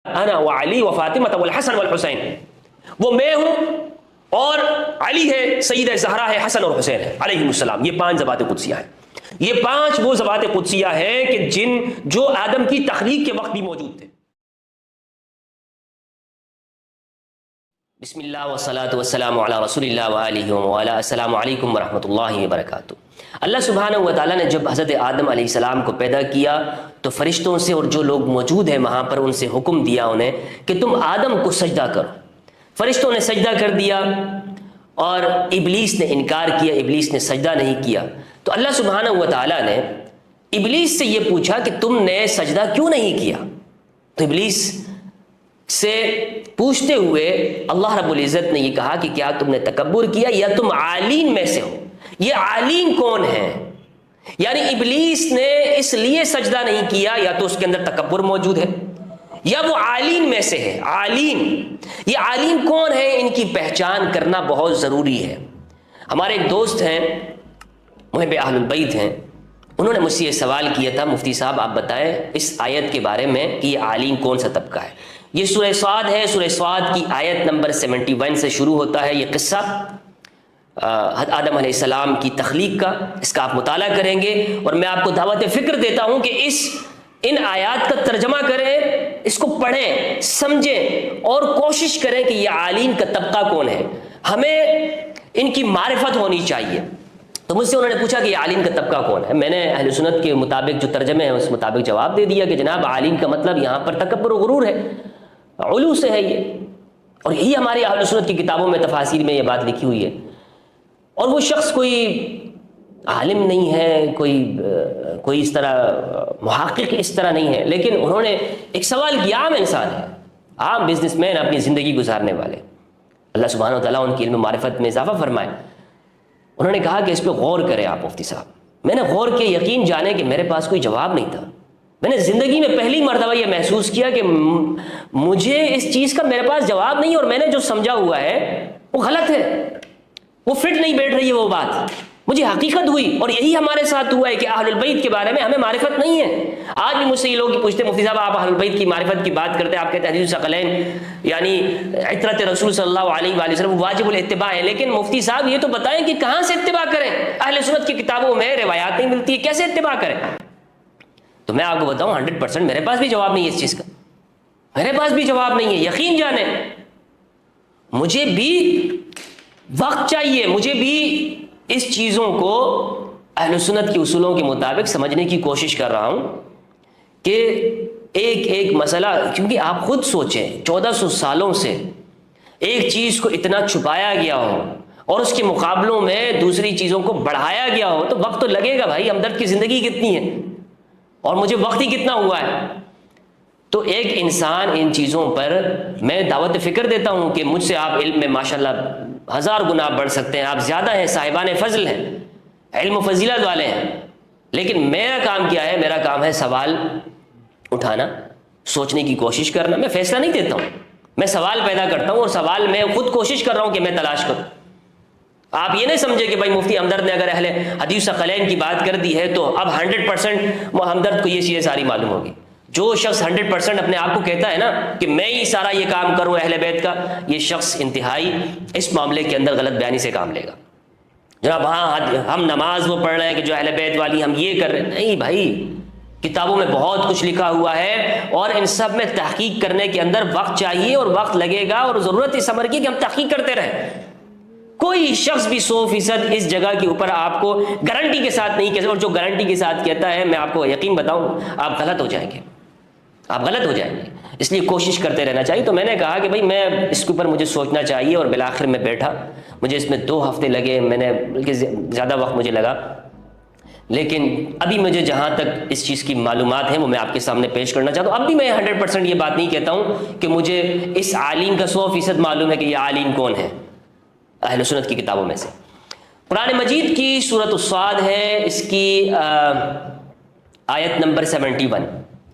انا وعلی وفاطمہ والحسن والحسین، وہ میں ہوں اور علی ہے، سیدہ زہرا ہے، حسن اور حسین ہے علیہم السلام۔ یہ 5 ذوات قدسیہ ہیں، یہ 5 وہ ذوات قدسیہ ہیں کہ جو آدم کی تخلیق کے وقت بھی موجود تھے۔ بسم اللہ والصلاة والسلام علی رسول اللہ وآلہ وآلہ۔ السلام علیکم ورحمۃ اللہ وبرکاتہ۔ اللہ سبحانہ و تعالیٰ نے جب حضرت آدم علیہ السلام کو پیدا کیا تو فرشتوں سے اور جو لوگ موجود ہیں وہاں پر ان سے حکم دیا انہیں کہ تم آدم کو سجدہ کرو۔ فرشتوں نے سجدہ کر دیا اور ابلیس نے انکار کیا، ابلیس نے سجدہ نہیں کیا۔ تو اللہ سبحانہ و تعالیٰ نے ابلیس سے یہ پوچھا کہ تم نے سجدہ کیوں نہیں کیا؟ تو ابلیس سے پوچھتے ہوئے اللہ رب العزت نے یہ کہا کہ کیا تم نے تکبر کیا یا تم عالین میں سے ہو؟ یہ عالین کون ہے؟ یعنی ابلیس نے اس لیے سجدہ نہیں کیا، یا تو اس کے اندر تکبر موجود ہے یا وہ عالین میں سے ہے۔ عالین، یہ عالین کون ہے؟ ان کی پہچان کرنا بہت ضروری ہے۔ ہمارے ایک دوست ہیں، محب اہل البیت ہیں، انہوں نے مجھ سے یہ سوال کیا تھا، مفتی صاحب آپ بتائیں اس آیت کے بارے میں کہ یہ عالین کون سا طبقہ ہے۔ یہ سورہ صاد ہے، سورہ صاد کی آیت نمبر 71 سے شروع ہوتا ہے یہ قصہ آدم علیہ السلام کی تخلیق کا۔ اس کا آپ مطالعہ کریں گے اور میں آپ کو دعوت فکر دیتا ہوں کہ ان آیات کا ترجمہ کریں، اس کو پڑھیں، سمجھیں اور کوشش کریں کہ یہ عالین کا طبقہ کون ہے۔ ہمیں ان کی معرفت ہونی چاہیے۔ تو مجھ سے انہوں نے پوچھا کہ یہ عالین کا طبقہ کون ہے۔ میں نے اہل سنت کے مطابق جو ترجمے ہیں اس مطابق جواب دے دیا کہ جناب عالین کا مطلب یہاں پر تکبر و غرور ہے، علو سے ہے یہ، اور یہی ہماری اہل سنت کی کتابوں میں تفاسیر میں یہ بات لکھی ہوئی ہے۔ اور وہ شخص کوئی عالم نہیں ہے، کوئی اس طرح محقق اس طرح نہیں ہے، لیکن انہوں نے ایک سوال کیا، عام انسان ہے، عام بزنس مین، اپنی زندگی گزارنے والے، اللہ سبحانہ و تعالیٰ ان کی علم و معرفت میں اضافہ فرمائے۔ انہوں نے کہا کہ اس پہ غور کریں آپ مفتی صاحب۔ میں نے غور کیا، یقین جانے کہ میرے پاس کوئی جواب نہیں تھا۔ میں نے زندگی میں پہلی مرتبہ یہ محسوس کیا کہ مجھے اس چیز کا میرے پاس جواب نہیں، اور میں نے جو سمجھا ہوا ہے وہ غلط ہے، وہ فٹ نہیں بیٹھ رہی ہے وہ بات، مجھے حقیقت ہوئی۔ اور یہی ہمارے ساتھ ہوا ہے کہ اہل البیت کے بارے میں ہمیں معرفت نہیں ہے۔ آج بھی مجھ سے یہ لوگ پوچھتے مفتی صاحب آپ اہل البیت کی معرفت کی بات کرتے ہیں، آپ کہتے ہیں حدیث ثقلین یعنی عطرت رسول صلی اللہ علیہ وآلہ وسلم واجب الاتباع ہے، لیکن مفتی صاحب یہ تو بتائیں کہ کہاں سے اتباع کریں؟ اہل سنت کی کتابوں میں روایات نہیں ملتی ہے، کیسے اتباع کریں؟ تو میں آپ کو بتاؤں 100% میرے پاس بھی جواب نہیں ہے اس چیز کا، میرے پاس بھی جواب نہیں ہے۔ یقین جانیں مجھے بھی وقت چاہیے، مجھے بھی اس چیزوں کو اہل سنت کے اصولوں کے مطابق سمجھنے کی کوشش کر رہا ہوں کہ ایک مسئلہ، کیونکہ آپ خود سوچیں 1400 سالوں سے ایک چیز کو اتنا چھپایا گیا ہو اور اس کے مقابلوں میں دوسری چیزوں کو بڑھایا گیا ہو تو وقت تو لگے گا بھائی، ہمدرد کی زندگی کتنی ہے اور مجھے وقت ہی کتنا ہوا ہے۔ تو ایک انسان ان چیزوں پر میں دعوت فکر دیتا ہوں کہ مجھ سے آپ علم میں ماشاءاللہ 1000 گنا بڑھ سکتے ہیں، آپ زیادہ ہیں، صاحبان فضل ہیں، علم و فضیلت والے ہیں، لیکن میرا کام کیا ہے؟ میرا کام ہے سوال اٹھانا، سوچنے کی کوشش کرنا۔ میں فیصلہ نہیں دیتا ہوں، میں سوال پیدا کرتا ہوں اور سوال میں خود کوشش کر رہا ہوں کہ میں تلاش کروں۔ آپ یہ نہیں سمجھے کہ بھائی مفتی ہمدرد نے اگر اہل حدیث ثقلین کی بات کر دی ہے تو اب 100% ہمدرد کو یہ چیزیں ساری معلوم ہوگی۔ جو شخص 100% اپنے آپ کو کہتا ہے نا کہ میں ہی سارا یہ کام کروں اہل بیت کا، یہ شخص انتہائی اس معاملے کے اندر غلط بیانی سے کام لے گا۔ جناب ہاں ہم نماز وہ پڑھ رہے ہیں کہ جو اہل بیت والی ہم یہ کر رہے ہیں، نہیں بھائی، کتابوں میں بہت کچھ لکھا ہوا ہے اور ان سب میں تحقیق کرنے کے اندر وقت چاہیے اور وقت لگے گا، اور ضرورت اس امر کی کہ ہم تحقیق کرتے رہیں۔ کوئی شخص بھی 100% اس جگہ کے اوپر آپ کو گارنٹی کے ساتھ نہیں کہہ، اور جو گارنٹی کے ساتھ کہتا ہے میں آپ کو یقین بتاؤں آپ غلط ہو جائیں گے، آپ غلط ہو جائیں گے۔ اس لیے کوشش کرتے رہنا چاہیے۔ تو میں نے کہا کہ بھائی میں اس کے اوپر مجھے سوچنا چاہیے، اور بالآخر میں بیٹھا، مجھے اس میں 2 ہفتے لگے، میں نے بلکہ زیادہ وقت مجھے لگا، لیکن ابھی مجھے جہاں تک اس چیز کی معلومات ہیں وہ میں آپ کے سامنے پیش کرنا چاہتا ہوں۔ اب بھی میں 100% یہ بات نہیں کہتا ہوں کہ مجھے اس عالم کا 100% معلوم ہے کہ یہ عالم کون ہے اہل سنت کی کتابوں میں سے۔ قرآن مجید کی سورۃ الصاد ہے، اس کی آیت نمبر 71،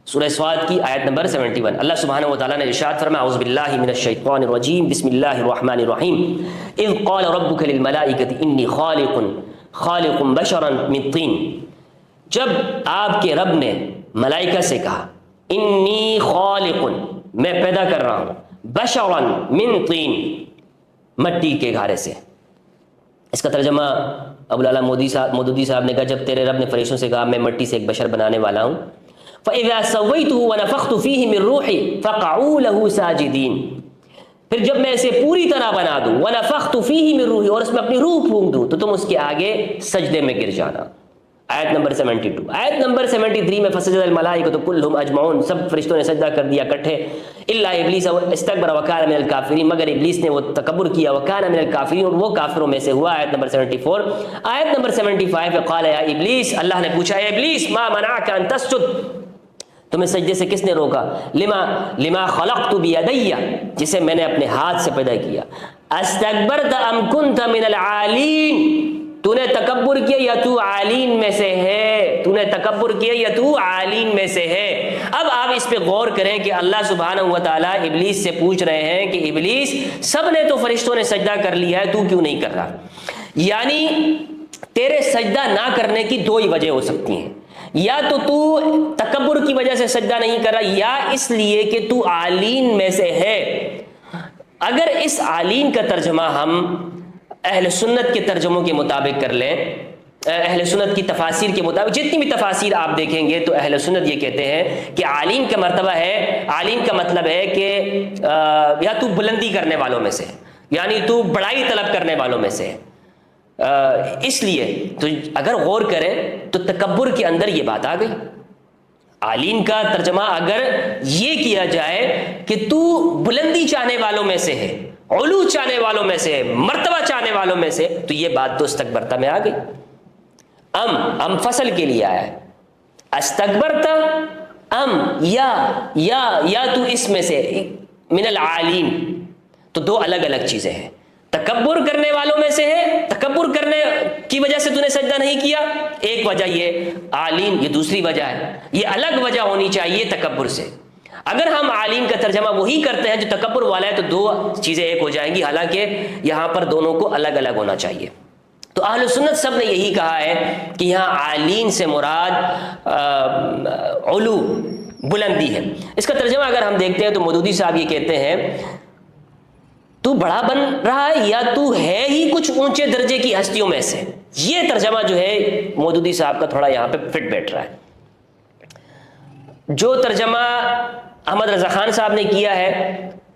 سورہ صاد کی آیت نمبر 71۔ اللہ سبحانہ و تعالیٰ نے ارشاد فرمایا اعوذ باللہ من الشیطان الرجیم بسم اللہ الرحمن الرحیم اذ قال ربک للملائکۃ انی خالق بشرا من طین، جب آپ کے رب نے ملائکہ سے کہا انی خالق، میں پیدا کر رہا ہوں بشرا من طین، مٹی کے گھارے سے۔ اس کا ترجمہ ابوالعلا مودودی صاحب نے کہا جب تیرے رب نے فرشتوں سے کہا میں مٹی سے ایک بشر بنانے والا ہوں، فَإِذَا سَوَّيْتُهُ وَنَفَخْتُ فِيهِ مِن رُوحِي فَقَعُوا لَهُ سَاجِدِينَ، پھر جب میں اسے پوری طرح بنا دوں، وَنَفَخْتُ فِيهِ مِن رُوحِي، اور اس میں اپنی روح پھونک دوں، تو تم اس کے آگے سجدے میں گر جانا۔ آیت نمبر 72۔ آیت نمبر 73 میں فسجد الملائکۃ کلھم اجمعون، سب فرشتوں نے سجدہ کر دیا اکٹھے، الا ابلیس استکبر وکان من الکافرین، مگر ابلیس نے وہ تکبر کیا، وکان من الکافرین، اور وہ کافروں میں سے ہوا۔ آیت نمبر 74۔ آیت نمبر 75 قال یا ابلیس، اللہ نے پوچھا اے ابلیس ما منعک ان تسجد، تمہیں سجدے سے کس نے روکا؟ لما خلقت بیدی، جسے میں نے اپنے ہاتھ سے پیدا کیا۔ استکبرت ام کنت من العالین، تو نے تکبر کیا یا تو عالین میں سے ہے، تو نے تکبر کیا یا تو عالین میں سے ہے۔ اب آپ اس پہ غور کریں کہ اللہ سبحانہ و تعالیٰ ابلیس سے پوچھ رہے ہیں کہ ابلیس سب نے تو فرشتوں نے سجدہ کر لیا ہے، تو کیوں نہیں کر رہا؟ یعنی تیرے سجدہ نہ کرنے کی دو ہی وجہ ہو سکتی ہیں، یا تو تکبر کی وجہ سے سجدہ نہیں کر رہا، یا اس لیے کہ تو عالین میں سے ہے۔ اگر اس عالین کا ترجمہ ہم اہل سنت کے ترجموں کے مطابق کر لیں، اہل سنت کی تفاسیر کے مطابق، جتنی بھی تفاسیر آپ دیکھیں گے تو اہل سنت یہ کہتے ہیں کہ عالین کا مرتبہ ہے، عالین کا مطلب ہے کہ یا تو بلندی کرنے والوں میں سے، یعنی تو بڑائی طلب کرنے والوں میں سے۔ اس لیے تو اگر غور کریں تو تکبر کے اندر یہ بات آ گئی۔ عالین کا ترجمہ اگر یہ کیا جائے کہ تو بلندی چاہنے والوں میں سے ہے، علو چاہنے والوں میں سے ہے، مرتبہ چاہنے والوں میں سے، تو یہ بات تو استکبرتا میں آ گئی۔ ام فصل کے لیے آیا ہے، استکبرتا ام یا تو اس میں سے من العالین، تو دو الگ الگ چیزیں ہیں۔ تکبر کرنے والوں میں سے ہے، تکبر کرنے کی وجہ سے تو نے سجدہ نہیں کیا، ایک وجہ یہ عالین، یہ دوسری وجہ ہے، یہ الگ وجہ ہونی چاہیے تکبر سے۔ اگر ہم عالین کا ترجمہ وہی کرتے ہیں جو تکبر والا ہے تو دو چیزیں ایک ہو جائیں گی، حالانکہ یہاں پر دونوں کو الگ الگ ہونا چاہیے۔ تو اہل سنت سب نے یہی کہا ہے کہ یہاں عالین سے مراد علو، بلندی ہے۔ اس کا ترجمہ اگر ہم دیکھتے ہیں تو مودودی صاحب یہ کہتے ہیں تو بڑا بن رہا ہے یا تو ہے ہی کچھ اونچے درجے کی ہستیوں میں سے۔ یہ ترجمہ جو ہے مودودی صاحب کا تھوڑا یہاں پہ فٹ بیٹھ رہا ہے۔ جو ترجمہ احمد رضا خان صاحب نے کیا ہے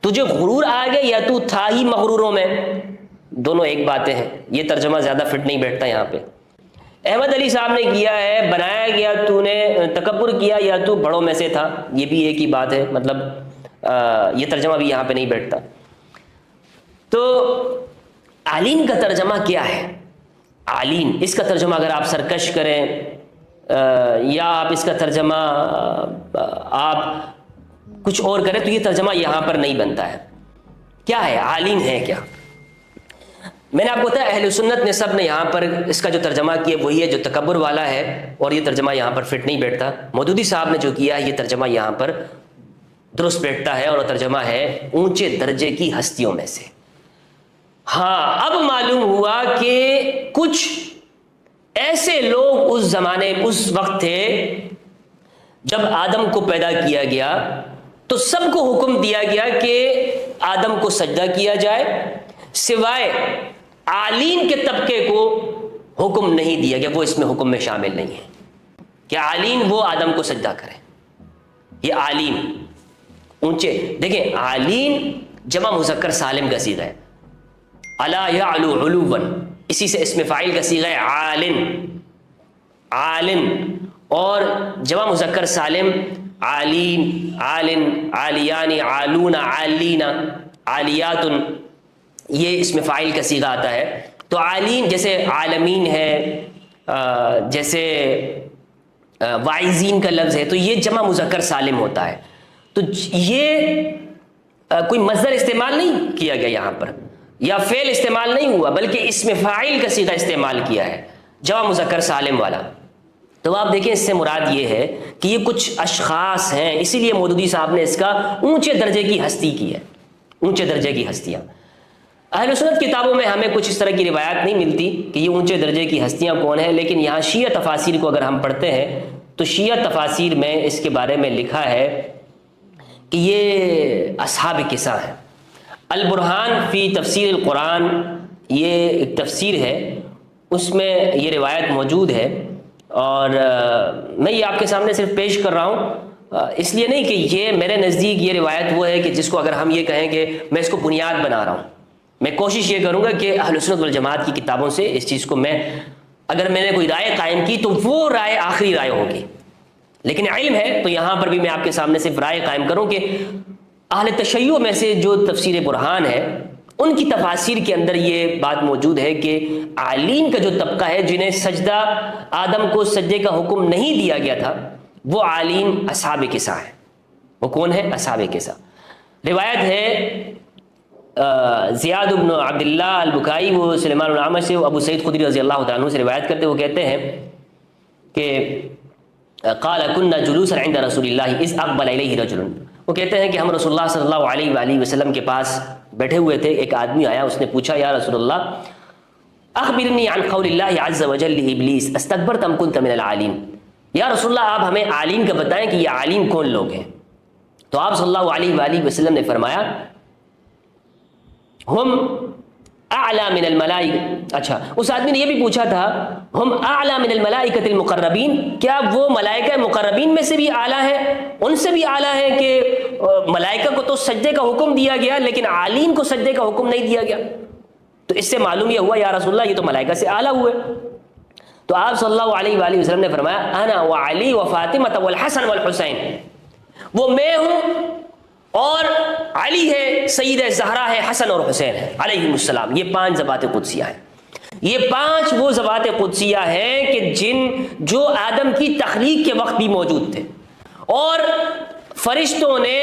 تجھے غرور آ گیا یا تو تھا ہی مغروروں میں، دونوں ایک باتیں ہیں، یہ ترجمہ زیادہ فٹ نہیں بیٹھتا یہاں پہ۔ احمد علی صاحب نے کیا ہے بنایا گیا تو نے تکبر کیا یا تو بڑوں میں سے تھا، یہ بھی ایک ہی بات ہے، مطلب یہ ترجمہ بھی یہاں پہ نہیں بیٹھتا۔ تو عالین کا ترجمہ کیا ہے؟ عالین، اس کا ترجمہ اگر آپ سرکش کریں یا آپ اس کا ترجمہ آپ کچھ اور کریں تو یہ ترجمہ یہاں پر نہیں بنتا ہے۔ کیا ہے عالین ہے کیا؟ میں نے آپ کو بتایا اہل سنت نے سب نے یہاں پر اس کا جو ترجمہ کیا وہی ہے جو تکبر والا ہے، اور یہ ترجمہ یہاں پر فٹ نہیں بیٹھتا۔ مودودی صاحب نے جو کیا ہے یہ ترجمہ یہاں پر درست بیٹھتا ہے، اور وہ ترجمہ ہے اونچے درجے کی ہستیوں میں سے۔ ہاں اب معلوم ہوا کہ کچھ ایسے لوگ اس زمانے اس وقت تھے جب آدم کو پیدا کیا گیا تو سب کو حکم دیا گیا کہ آدم کو سجدہ کیا جائے، سوائے عالین کے طبقے کو حکم نہیں دیا گیا، وہ اس میں حکم میں شامل نہیں ہے کہ عالین وہ آدم کو سجدہ کرے۔ یہ عالین اونچے، دیکھیں عالین جمع مذکر سالم کا صیغہ ہے، الا یعلو علوا، اسی سے اسم فاعل کا صیغہ ہے عالن، عالن، اور جمع مذکر سالم عالین، عالن، عالیان، عالون، عالین، عالیات، یہ اسم فاعل کا صیغہ آتا ہے۔ تو عالین جیسے عالمین ہے، جیسے واعظین کا لفظ ہے، تو یہ جمع مذکر سالم ہوتا ہے۔ تو یہ کوئی مصدر استعمال نہیں کیا گیا یہاں پر، یا فعل استعمال نہیں ہوا، بلکہ اسم فاعل کا صیغہ استعمال کیا ہے جمع مذکر سالم والا۔ تو آپ دیکھیں اس سے مراد یہ ہے کہ یہ کچھ اشخاص ہیں، اسی لیے مودودی صاحب نے اس کا اونچے درجے کی ہستی کی ہے، اونچے درجے کی ہستیاں۔ اہل سنت کتابوں میں ہمیں کچھ اس طرح کی روایات نہیں ملتی کہ یہ اونچے درجے کی ہستیاں کون ہیں، لیکن یہاں شیعہ تفاسیر کو اگر ہم پڑھتے ہیں تو شیعہ تفاسیر میں اس کے بارے میں لکھا ہے کہ یہ اصحاب قصہ ہیں۔ البرہان فی تفسیر القرآن، یہ ایک تفسیر ہے، اس میں یہ روایت موجود ہے، اور میں یہ آپ کے سامنے صرف پیش کر رہا ہوں، اس لیے نہیں کہ یہ میرے نزدیک یہ روایت وہ ہے کہ جس کو اگر ہم یہ کہیں کہ میں اس کو بنیاد بنا رہا ہوں۔ میں کوشش یہ کروں گا کہ اہل سنت والجماعت کی کتابوں سے اس چیز کو اگر میں نے کوئی رائے قائم کی تو وہ رائے آخری رائے ہوگی، لیکن علم ہے تو یہاں پر بھی میں آپ کے سامنے صرف رائے قائم کروں کہ اہل تشیع میں سے جو تفسیر برہان ہے ان کی تفاسیر کے اندر یہ بات موجود ہے کہ عالین کا جو طبقہ ہے جنہیں سجدہ آدم کو سجدے کا حکم نہیں دیا گیا تھا، وہ عالین اصحاب قصہ ہیں۔ وہ کون ہے؟ اصحاب قصہ۔ روایت ہے زیاد بن عبداللہ البکائی، وہ سلیمان العامش سے، ابو سعید خدری رضی اللہ تعالیٰ عنہ سے روایت کرتے، وہ کہتے ہیں کہ قال كنا جلوسا عند رسول اللہ اذ اقبل الیہ رجل، وہ کہتے ہیں کہ ہم رسول اللہ صلی اللہ علیہ وآلہ وسلم کے پاس بیٹھے ہوئے تھے، ایک آدمی آیا، اس نے پوچھا یا رسول اللہ اخبرنی عن قول اللہ عز وجل لابلیس استکبرت ام کنت من العالین، یا رسول اللہ آپ ہمیں عالین کا بتائیں کہ یہ عالین کون لوگ ہیں۔ تو آپ صلی اللہ علیہ وآلہ وسلم نے فرمایا ہم اعلی من الملائکہ، اچھا اس آدمی نے یہ بھی پوچھا تھا ہم اعلی من الملائکۃ المقربین، کیا وہ ملائکہ مقربین میں سے بھی اعلیٰ ہیں، ان سے بھی اعلیٰ ہیں کہ ملائکہ کو تو سجدے کا حکم دیا گیا لیکن عالین کو سجدے کا حکم نہیں دیا گیا؟ تو اس سے معلوم یہ ہوا یا رسول اللہ یہ تو ملائکہ سے اعلیٰ ہوئے۔ تو آپ صلی اللہ علیہ وآلہ وسلم نے فرمایا انا وعلی وفاطمہ والحسن والحسین، وہ میں ہوں اور علی ہے، سید زہرا ہے، حسن اور حسین ہے علیہ السلام۔ یہ 5 ذوات قدسیہ ہیں، یہ 5 وہ ذوات قدسیہ ہیں کہ جو آدم کی تخلیق کے وقت بھی موجود تھے، اور فرشتوں نے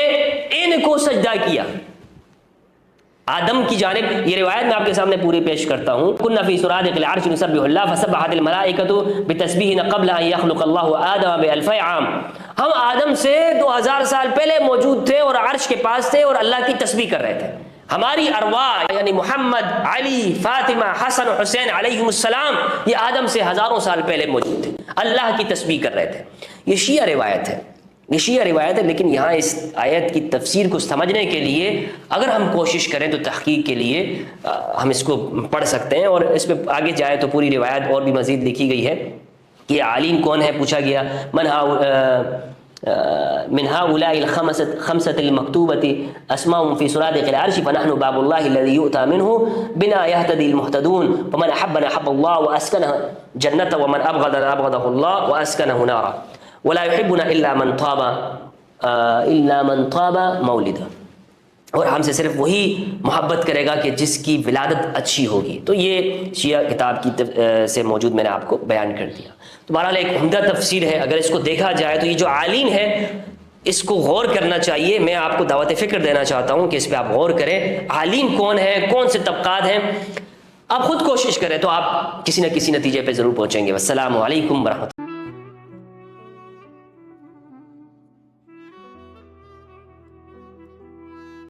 ان کو سجدہ کیا آدم کی جانب۔ یہ روایت میں آپ کے سامنے پوری پیش کرتا ہوں۔ کنا فی سرادق العرش نسبح اللہ فسبحت الملائکۃ بتسبیحنا قبل ان یخلق اللہ آدم بألف عام، ہم آدم سے 2000 سال پہلے موجود تھے اور عرش کے پاس تھے اور اللہ کی تسبیح کر رہے تھے۔ ہماری ارواح یعنی محمد، علی، فاطمہ، حسن و حسین علیہ السلام یہ آدم سے ہزاروں سال پہلے موجود تھے، اللہ کی تسبیح کر رہے تھے۔ یہ شیعہ روایت ہے، یہ شیعہ روایت ہے، لیکن یہاں اس آیت کی تفسیر کو سمجھنے کے لیے اگر ہم کوشش کریں تو تحقیق کے لیے ہم اس کو پڑھ سکتے ہیں، اور اس پہ آگے جائے تو پوری روایت اور بھی مزید لکھی گئی ہے کہ عالین کون ہے، پوچھا گیا من هؤلاء الخمسة المكتوبة اسماء في سرادق العرش فنحن باب الله الذي يؤتى منه بنا يهتدي المهتدون فمن احبنا احب الله واسكنه جنته ومن ابغضنا ابغضه الله واسكنه نارا ولا يحبنا الا من طاب مولده، اور ہم سے صرف وہی محبت کرے گا کہ جس کی ولادت اچھی ہوگی۔ تو یہ شیعہ کتاب کی سے موجود میں نے آپ کو بیان کر دیا۔ تو بہرحال ایک عمدہ تفسیر ہے، اگر اس کو دیکھا جائے تو یہ جو عالین ہے اس کو غور کرنا چاہیے۔ میں آپ کو دعوت فکر دینا چاہتا ہوں کہ اس پہ آپ غور کریں، عالین کون ہے، کون سے طبقات ہیں، آپ خود کوشش کریں تو آپ کسی نہ کسی نتیجے پہ ضرور پہنچیں گے۔ والسلام علیکم ورحمۃ اللہ۔